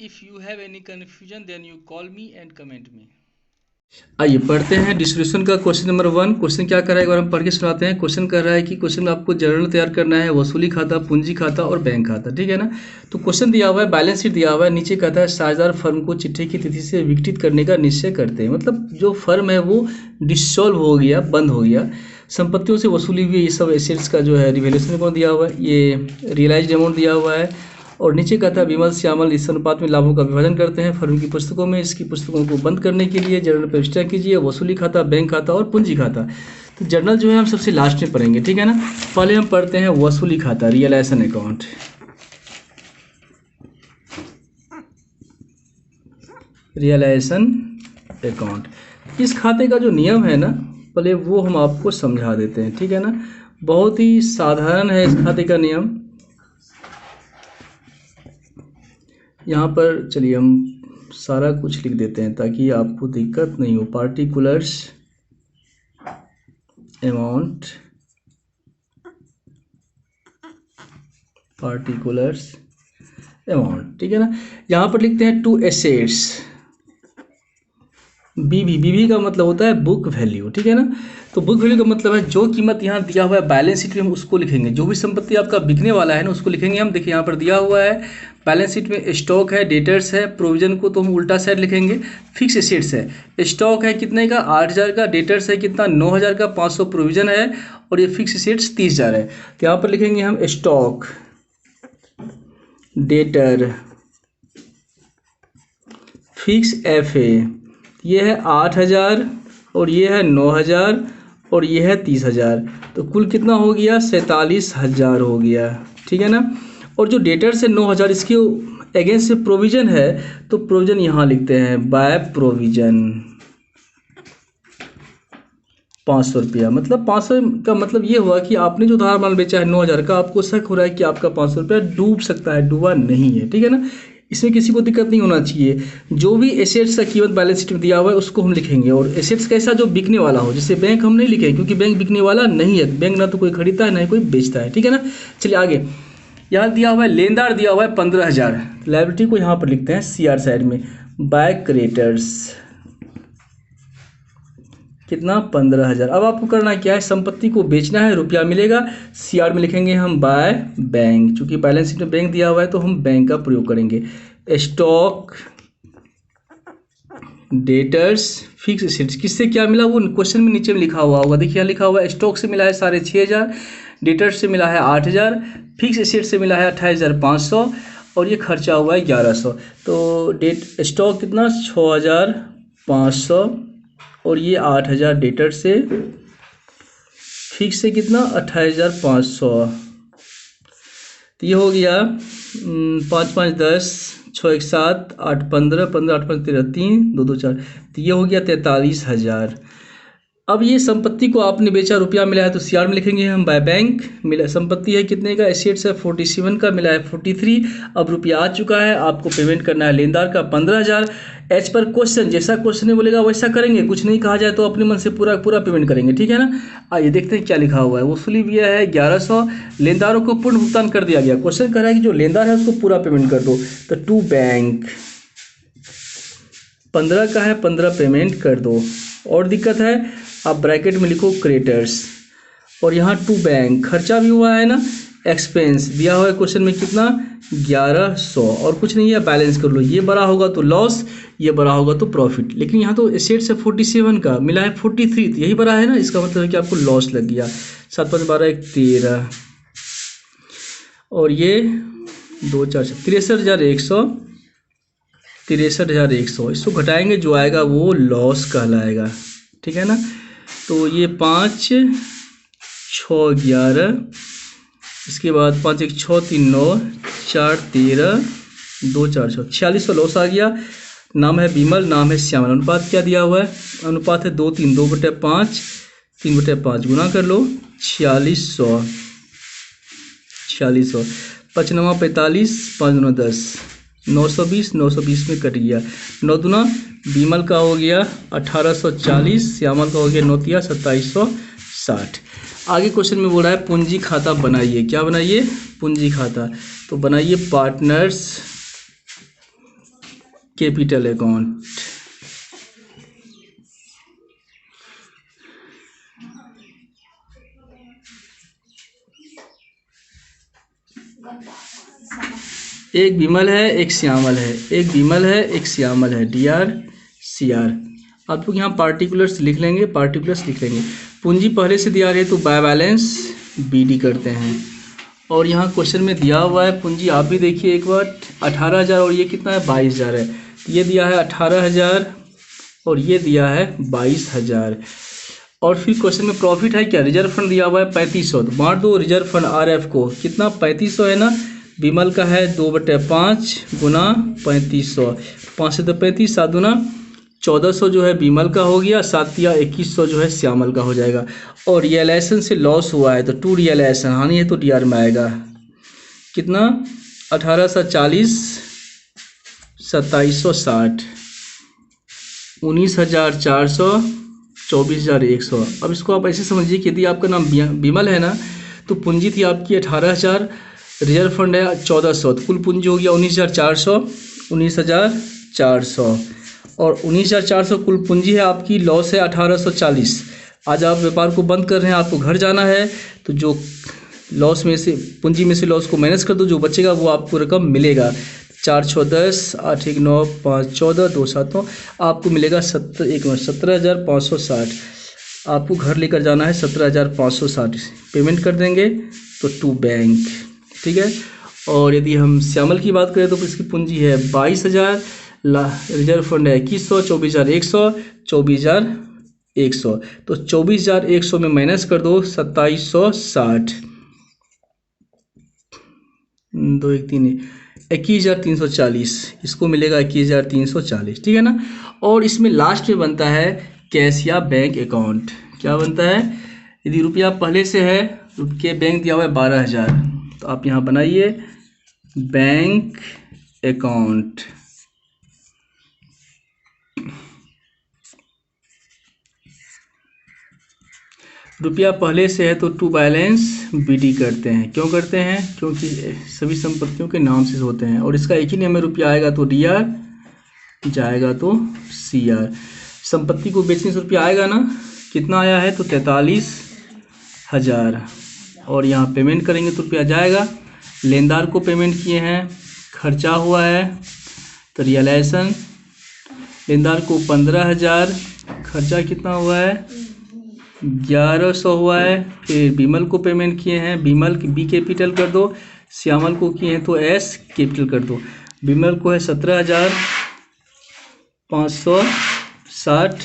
If you have any confusion, then you call me and comment me. आइए पढ़ते हैं distribution का question number 1। Question क्या कर रहा है एक बार हम पढ़ के सुनाते हैं। क्वेश्चन कर रहा है कि क्वेश्चन में आपको जर्नल तैयार करना है, वसूली खाता, पूंजी खाता और बैंक खाता, ठीक है ना। तो क्वेश्चन दिया हुआ है, बैलेंस शीट दिया हुआ है, नीचे कहता है साझेदार फर्म को चिट्ठी की तिथि से विघटित करने का निश्चय करते हैं। मतलब जो फर्म है वो डिसॉल्व हो गया, बंद हो गया। संपत्तियों से वसूली हुई ये सब एसेट्स का जो है रिवेल्यूशन अमाउंट दिया हुआ है, ये रियलाइज्ड अमाउंट दिया हुआ है। और नीचे कहता है विमल श्यामल इस अनुपात में लाभों का विभाजन करते हैं फर्म की पुस्तकों में। इसकी पुस्तकों को बंद करने के लिए जर्नल प्रविष्टियाँ कीजिए, वसूली खाता, बैंक खाता और पूंजी खाता। तो जर्नल जो है हम सबसे लास्ट में पढ़ेंगे, ठीक है ना। पहले हम पढ़ते हैं वसूली खाता, रियलाइजेशन अकाउंट। रियलाइजेशन अकाउंट, इस खाते का जो नियम है ना, पहले वो हम आपको समझा देते हैं, ठीक है ना। बहुत ही साधारण है इस खाते का नियम। यहाँ पर चलिए हम सारा कुछ लिख देते हैं ताकि आपको दिक्कत नहीं हो। पार्टिकुलर्स अमाउंट, पार्टिकुलर्स अमाउंट, ठीक है ना। यहाँ पर लिखते हैं टू एसेट्स, बीवी का मतलब होता है बुक वैल्यू, ठीक है ना। तो बुक वैल्यू का मतलब है जो कीमत यहाँ दिया हुआ है बैलेंस शीट में हम उसको लिखेंगे। जो भी संपत्ति आपका बिकने वाला है ना उसको लिखेंगे हम। देखिए यहाँ पर दिया हुआ है बैलेंस शीट में स्टॉक है, डेटर्स है, प्रोविजन को तो हम उल्टा साइड लिखेंगे। फिक्स एसेट्स है, स्टॉक है कितने का 8,000 का, डेटर्स है कितना 9,000 का, 500 प्रोविजन है और ये फिक्स एसेट्स 30,000 है। तो यहाँ पर लिखेंगे हम स्टॉक, डेटर, फिक्स FA, ये है 8,000 और ये है 9,000 और ये है 30,000। तो कुल कितना हो गया 47,000 हो गया, ठीक है ना। और जो डेटर्स है 9,000, इसके अगेंस्ट से प्रोविजन है तो प्रोविजन यहाँ लिखते हैं बाय प्रोविजन 500 रुपया। मतलब 500 का मतलब ये हुआ कि आपने जो उधार माल बेचा है 9,000 का, आपको शक हो रहा है कि आपका 500 रुपया डूब सकता है, डूबा नहीं है, ठीक है ना। इसमें किसी को दिक्कत नहीं होना चाहिए। जो भी एसेट्स का कीमत बैलेंस शीट में दिया हुआ है उसको हम लिखेंगे। और एसेट्स कैसा जो बिकने वाला हो, जैसे बैंक हम नहीं लिखेंगे क्योंकि बैंक बिकने वाला नहीं है। बैंक ना तो कोई खरीदता है ना ही कोई बेचता है, ठीक है ना। चलिए आगे, यहाँ दिया हुआ है लेनदार दिया हुआ है 15,000। लायबिलिटी को यहाँ पर लिखते हैं CR साइड में, बाय क्रेडिटर्स कितना 15,000। अब आपको करना क्या है, संपत्ति को बेचना है, रुपया मिलेगा। CR में लिखेंगे हम बाय बैंक, चूंकि बैलेंस शीट में बैंक दिया हुआ है तो हम बैंक का प्रयोग करेंगे। स्टॉक, डेटर्स, फिक्स एसेट्स, किससे क्या मिला वो क्वेश्चन में नीचे में लिखा हुआ होगा। देखिए यहाँ लिखा हुआ है स्टॉक से मिला है 6,500, डेटर्स से मिला है 8,000, फिक्स एसेट से मिला है 28,500 और ये खर्चा हुआ है 1,100। तो स्टॉक कितना 6,500 और ये 8,000 डेटर से, फिक्स से कितना 28,500। तो ये हो गया 5 5 10, 6 1 7, 8 15, 15 8 5 13, 3 2 2 4। तो ये हो गया 43,000। अब ये संपत्ति को आपने बेचा, रुपया मिला है तो CR में लिखेंगे हम बाय बैंक। मिला संपत्ति है कितने का, एसेट्स है 47 का, मिला है 43। अब रुपया आ चुका है, आपको पेमेंट करना है लेनदार का 15,000। एज पर क्वेश्चन, जैसा क्वेश्चन में बोलेगा वैसा करेंगे, कुछ नहीं कहा जाए तो अपने मन से पूरा पूरा पेमेंट करेंगे, ठीक है ना। आइए देखते हैं क्या लिखा हुआ है। वसूली भी है 1,100, लेनदारों को पूर्ण भुगतान कर दिया गया। क्वेश्चन कह रहा है कि जो लेनदार है उसको पूरा पेमेंट कर दो। तो टू बैंक 15 का है, 15 पेमेंट कर दो। और दिक्कत है आप ब्रैकेट में लिखो क्रेडिटर्स, और यहाँ टू बैंक खर्चा भी हुआ है ना, एक्सपेंस दिया हुआ है क्वेश्चन में कितना 1,100 और कुछ नहीं है, बैलेंस कर लो। ये बड़ा होगा तो लॉस, ये बड़ा होगा तो प्रॉफिट। लेकिन यहाँ तो एसेट्स है 47 का, मिला है 43, तो यही बड़ा है ना, इसका मतलब है कि आपको लॉस लग गया। 7 5 12 1 13 और ये 2 4 63,100, 63,100। इसको घटाएंगे, जो आएगा वो लॉस कहलाएगा, ठीक है ना। तो ये 5 6 11, इसके बाद 5 1 6 3 9 4 13 2 4 6, 4600 लॉस आ गया। नाम है विमल, नाम है श्यामल। अनुपात क्या दिया हुआ है, अनुपात है 2 3, 2/5, 3/5 गुना कर लो 4600, 4600, 5 9 45, 5 9 10, 920, 920 में कट गया। 9 दूना विमल का हो गया 1840, श्यामल का हो गया 9 तिया 2760। आगे क्वेश्चन में बोल रहा है पूंजी खाता बनाइए। क्या बनाइए, पूंजी खाता। तो बनाइए पार्टनर्स कैपिटल अकाउंट। एक विमल है एक श्यामल है, एक विमल है एक श्यामल है, DRCR। आप लोग यहाँ पार्टिकुलर्स लिख लेंगे, पार्टिकुलर्स लिख लेंगे। पूंजी पहले से दिया रहे तो बाय बैलेंस BD करते हैं। और यहाँ क्वेश्चन में दिया हुआ है पूंजी, आप भी देखिए एक बार, 18,000 और ये कितना है 22,000 है। ये दिया है 18,000 और ये दिया है 22,000। और फिर क्वेश्चन में प्रॉफिट है क्या, रिजर्व फंड दिया हुआ है 3500, तो बांट दो रिजर्व फंड RF को, कितना 3500 है ना, विमल का है 2/5 गुना 3500, 5 से तो 35, 7 गुना 1400 जो है विमल का हो गया, 7 या 2100 जो है श्यामल का हो जाएगा। और रियलाइजेशन से लॉस हुआ है तो टू रियलाइजेशन, हानि है तो DR में आएगा कितना 1840, 2760, 19,400, 24,100। अब इसको आप ऐसे समझिए कि यदि आपका नाम विमल है ना तो पूंजी थी आपकी 18,000, रिजर्व फंड है 1400, तो कुल पूंजी हो गया 19,400, 19,400। और 19,400 कुल पूंजी है आपकी, लॉस है 1840। आज आप व्यापार को बंद कर रहे हैं, आपको घर जाना है, तो जो लॉस में से, पूंजी में से लॉस को माइनस कर दो, जो बचेगा वो आपको रकम मिलेगा। 4 6 10, 8 1 9, 5 14, 2 7 9, आपको मिलेगा 17,560। आपको घर लेकर जाना है 17,560, पेमेंट कर देंगे तो टू बैंक, ठीक है। और यदि हम श्यामल की बात करें तो इसकी पूंजी है 22,000, रिजर्व फंड है 2100, 24,100, 24,100, तो 24,100 में माइनस कर दो 2760, 2 1 3, 21,340, इसको मिलेगा 21,340, ठीक है ना। और इसमें लास्ट में बनता है कैश या बैंक अकाउंट। क्या बनता है, यदि रुपया पहले से है, रुपये बैंक दिया हुआ है 12,000, तो आप यहाँ बनाइए बैंक अकाउंट। रुपया पहले से है तो टू बैलेंस BD करते हैं। क्यों करते हैं, क्योंकि सभी संपत्तियों के नाम से होते हैं और इसका एक ही नेम में रुपया आएगा तो DR, जाएगा तो CR। संपत्ति को बेचने से रुपया आएगा ना, कितना आया है तो 43,000। और यहाँ पेमेंट करेंगे तो रुपया जाएगा, लेनदार को पेमेंट किए हैं, खर्चा हुआ है तो रियलाइजेशन, लेनदार को 15,000, खर्चा कितना हुआ है 1,100 हुआ है। फिर विमल को पेमेंट किए हैं, विमल की B कैपिटल कर दो, श्यामल को किए हैं तो S कैपिटल कर दो। विमल को है 17,560,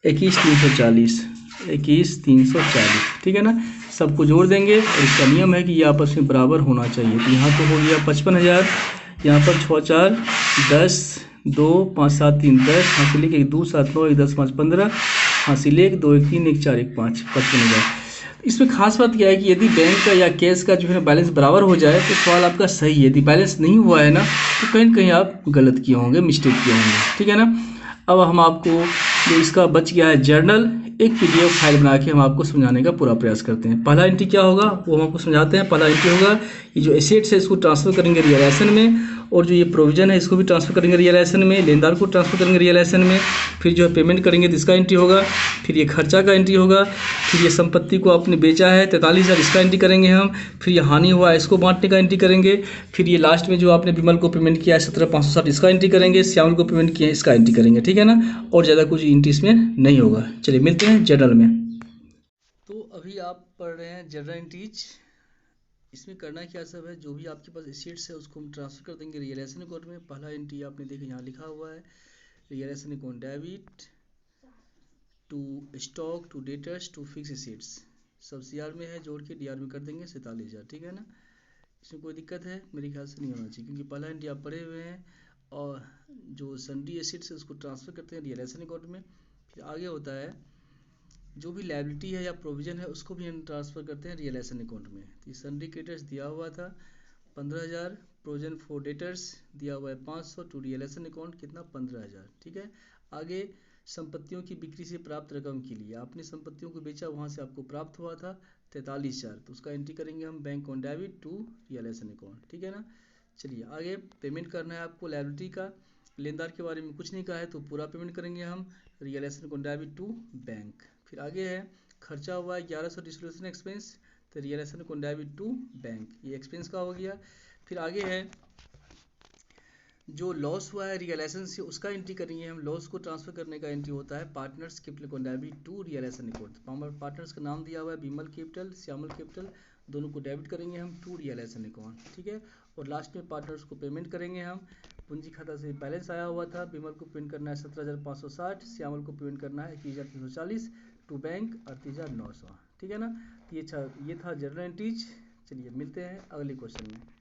21,340, 21,340, ठीक है ना। सबको जोड़ देंगे और इसका नियम है कि ये आपस में बराबर होना चाहिए। तो यहाँ तो हो गया 55,000, यहाँ पर 6 4 10, 2 5 7 3 10, हासिल 1 1 2 7 9 1 10 5 15, हासिल 1 2 1 3 1 4 1 5, 55,000। इसमें खास बात क्या है कि यदि बैंक का या कैश का जो है बैलेंस बराबर हो जाए तो सवाल आपका सही है। यदि बैलेंस नहीं हुआ है ना तो कहीं ना कहीं आप गलत किए होंगे, मिस्टेक किए होंगे, ठीक है ना। अब हम आपको जो इसका बच गया है जर्नल, एक PDF फाइल बना के हम आपको समझाने का पूरा प्रयास करते हैं। पहला एंट्री क्या होगा वो हम आपको समझाते हैं। पहला एंट्री होगा ये जो एसेट्स है इसको ट्रांसफर करेंगे रियलाइजेशन में, और जो ये प्रोविजन है इसको भी ट्रांसफर करेंगे रियलाइजेशन में, लेनदार को ट्रांसफर करेंगे रियलाइजेशन में। फिर जो है पेमेंट करेंगे तो इसका एंट्री होगा, फिर ये खर्चा का एंट्री होगा, फिर ये संपत्ति को आपने बेचा है 43,000, इसका एंट्री करेंगे हम, फिर ये हानि हुआ है इसको बांटने का एंट्री करेंगे, फिर ये लास्ट में जो आपने विमल को पेमेंट किया है 17,560, इसका एंट्री करेंगे, श्यामल को पेमेंट किया है इसका एंट्री करेंगे, ठीक है ना। और ज़्यादा कुछ एंट्री इसमें नहीं होगा। चलिए मिलते हैं जर्नल में। तो अभी आप पढ़ रहे हैं जर्नल एंट्रीज। इसमें करना क्या सब है, जो भी आपके पास एसेट्स है उसको हम ट्रांसफर कर देंगे रियलाइजेशन अकाउंट में। पहला एंट्री आपने देखा यहाँ लिखा हुआ है realisation account debit to stock to debtors to fix assets, सब CR में है, जोड़ के DR में कर देंगे 47,000, ठीक है ना। इसमें कोई दिक्कत है मेरे ख्याल से नहीं होना चाहिए, क्योंकि पहला एंट्री आप पढ़े हुए हैं। और जो सन्ड्री एसेट्स है उसको ट्रांसफर करते हैं रियलाइजेशन अकाउंट में। फिर आगे होता है जो भी लायबिलिटी है या प्रोविजन है उसको भी हम ट्रांसफ़र करते हैं रियलाइजेशन अकाउंट में। तो सन्ड्री क्रेडिटर्स दिया हुआ था 15,000, प्रोविजन फॉर डेटर्स दिया हुआ है 500, टू रियलाइजेशन अकाउंट कितना 15,000, ठीक है। आगे संपत्तियों की बिक्री से प्राप्त रकम के लिए आपने संपत्तियों को बेचा, वहाँ से आपको प्राप्त हुआ था 43,000, तो उसका एंट्री करेंगे हम bank on debit to realisation account, ठीक है ना। चलिए आगे पेमेंट करना है आपको लायबिलिटी का, लेनदार के बारे में कुछ नहीं कहा है तो पूरा पेमेंट करेंगे हम, रियलाइजेशन को डेबिट टू बैंक। फिर आगे है खर्चा हुआ है 1100 डिस्ट्रीब्यूशन एक्सपेंस, तो रियलाइजेशन को डेबिट टू बैंक, ये एक्सपेंस का हो गया। फिर आगे है जो लॉस हुआ है रियलाइजेशन से उसका एंट्री करेंगे हम, लॉस को ट्रांसफर करने का एंट्री होता है पार्टनर्स कैपिटल को debit to realisation account. Partners का नाम दिया हुआ है विमल कैपिटल, श्यामल कैपिटल, दोनों को डेबिट करेंगे हम टू रियलाइजेशन अकाउंट, ठीक है। और लास्ट में पार्टनर्स को पेमेंट करेंगे हम, पूंजी खाता से बैलेंस आया हुआ था, विमल को पेमेंट करना है 17,560, श्यामल को पेमेंट करना है 21,340 टू बैंक 38,900, ठीक है ना। ये था जनरल एंट्रीज। चलिए मिलते हैं अगले क्वेश्चन में।